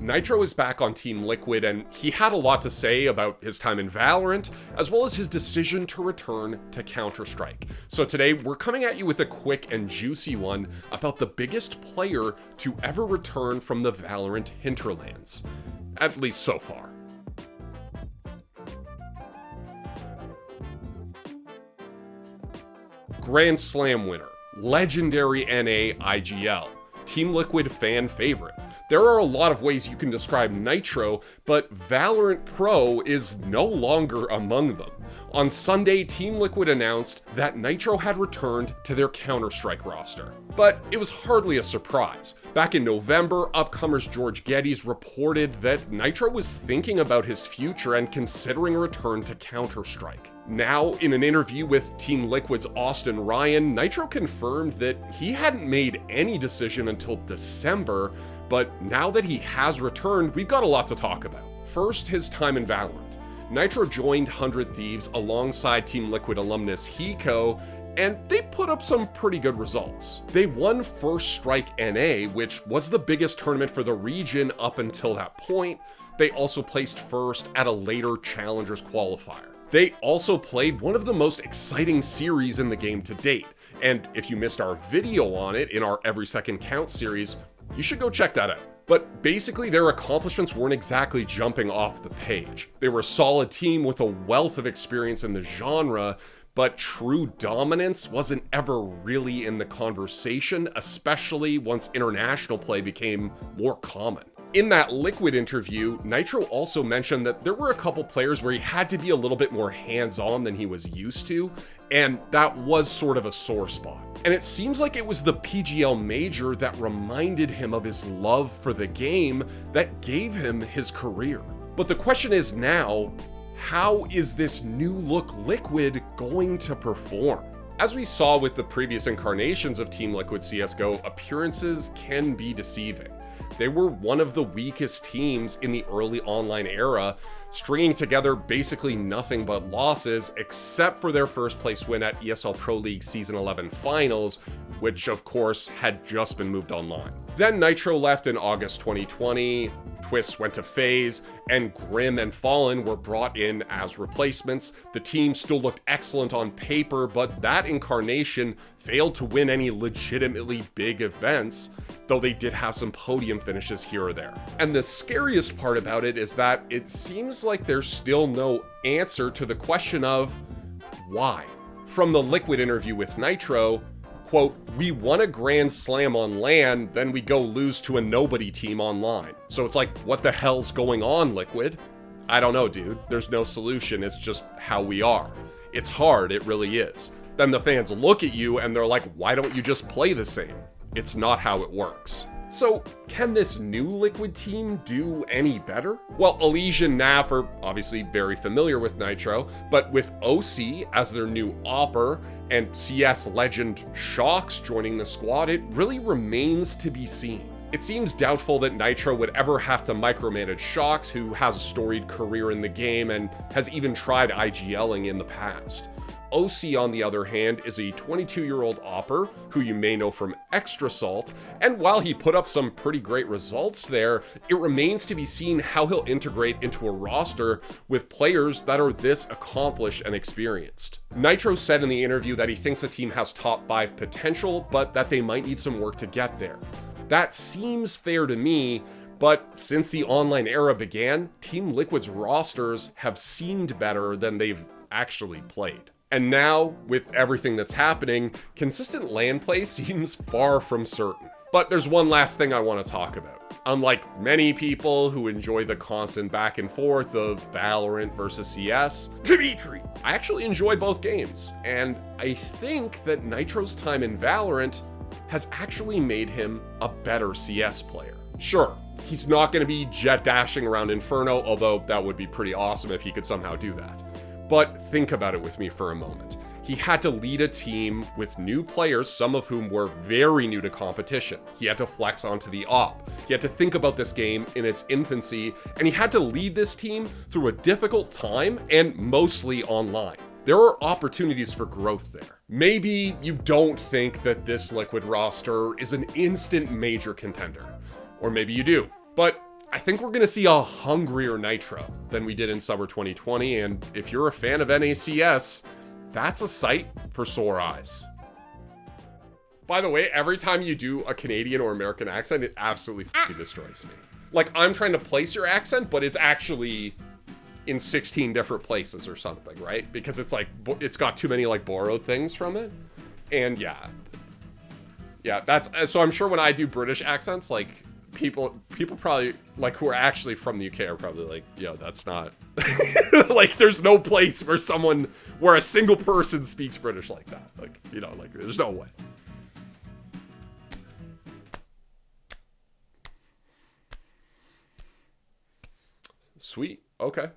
Nitro is back on Team Liquid, and he had a lot to say about his time in Valorant, as well as his decision to return to Counter-Strike. So today, we're coming at you with a quick and juicy one about the biggest player to ever return from the Valorant hinterlands. At least so far. Grand Slam winner, legendary NA IGL, Team Liquid fan favorite. There are a lot of ways you can describe Nitro, but Valorant Pro is no longer among them. On Sunday, Team Liquid announced that Nitro had returned to their Counter-Strike roster. But it was hardly a surprise. Back in November, upcomers George Geddes reported that Nitro was thinking about his future and considering a return to Counter-Strike. Now, in an interview with Team Liquid's Austin Ryan, Nitro confirmed that he hadn't made any decision until December, but now that he has returned, we've got a lot to talk about. First, his time in Valorant. Nitro joined 100 Thieves alongside Team Liquid alumnus Hiko, and they put up some pretty good results. They won First Strike NA, which was the biggest tournament for the region up until that point. They also placed first at a later Challengers qualifier. They also played one of the most exciting series in the game to date, and if you missed our video on it in our Every Second Counts series, you should go check that out. But basically, their accomplishments weren't exactly jumping off the page. They were a solid team with a wealth of experience in the genre, but true dominance wasn't ever really in the conversation, especially once international play became more common. In that Liquid interview, Nitro also mentioned that there were a couple players where he had to be a little bit more hands-on than he was used to, and that was sort of a sore spot. And it seems like it was the PGL Major that reminded him of his love for the game that gave him his career. But the question is now, how is this new look Liquid going to perform? As we saw with the previous incarnations of Team Liquid CSGO, appearances can be deceiving. They were one of the weakest teams in the early online era, stringing together basically nothing but losses except for their first place win at ESL Pro League Season 11 Finals, which of course had just been moved online. Then Nitro left in August 2020, Twist went to FaZe, and Grim and Fallen were brought in as replacements. The team still looked excellent on paper, but that incarnation failed to win any legitimately big events, though they did have some podium finishes here or there. And the scariest part about it is that it seems like there's still no answer to the question of why. From the Liquid interview with Nitro, quote, "We won a Grand Slam on LAN, then we go lose to a nobody team online. So it's like, what the hell's going on, Liquid? I don't know, dude. There's no solution. It's just how we are. It's hard, it really is. Then the fans look at you and they're like, why don't you just play the same? It's not how it works." So, can this new Liquid team do any better? Well, Elysian and Nav are obviously very familiar with Nitro, but with OC as their new Opper and CS legend Shox joining the squad, it really remains to be seen. It seems doubtful that Nitro would ever have to micromanage Shox, who has a storied career in the game and has even tried IGLing in the past. OC, on the other hand, is a 22-year-old Opper, who you may know from Extra Salt, and while he put up some pretty great results there, it remains to be seen how he'll integrate into a roster with players that are this accomplished and experienced. Nitro said in the interview that he thinks the team has top 5 potential, but that they might need some work to get there. That seems fair to me, but since the online era began, Team Liquid's rosters have seemed better than they've actually played. And now, with everything that's happening, consistent LAN play seems far from certain. But there's one last thing I want to talk about. Unlike many people who enjoy the constant back and forth of Valorant versus CS, Dimitri, I actually enjoy both games. And I think that Nitro's time in Valorant has actually made him a better CS player. Sure, he's not going to be jet dashing around Inferno, although that would be pretty awesome if he could somehow do that. But think about it with me for a moment. He had to lead a team with new players, some of whom were very new to competition. He had to flex onto the op. He had to think about this game in its infancy, and he had to lead this team through a difficult time and mostly online. There are opportunities for growth there. Maybe you don't think that this Liquid roster is an instant major contender, or maybe you do. But I think we're going to see a hungrier Nitro than we did in summer 2020. And if you're a fan of NACS, that's a sight for sore eyes. By the way, every time you do a Canadian or American accent, it absolutely fucking destroys me. Like, I'm trying to place your accent, but it's actually in 16 different places or something, right? Because it's like, it's got too many like borrowed things from it. And yeah, that's, so I'm sure when I do British accents, like people probably like who are actually from the UK are probably like, yo, that's not like, there's no place where a single person speaks British like that. Like, you know, like there's no way. Sweet. Okay.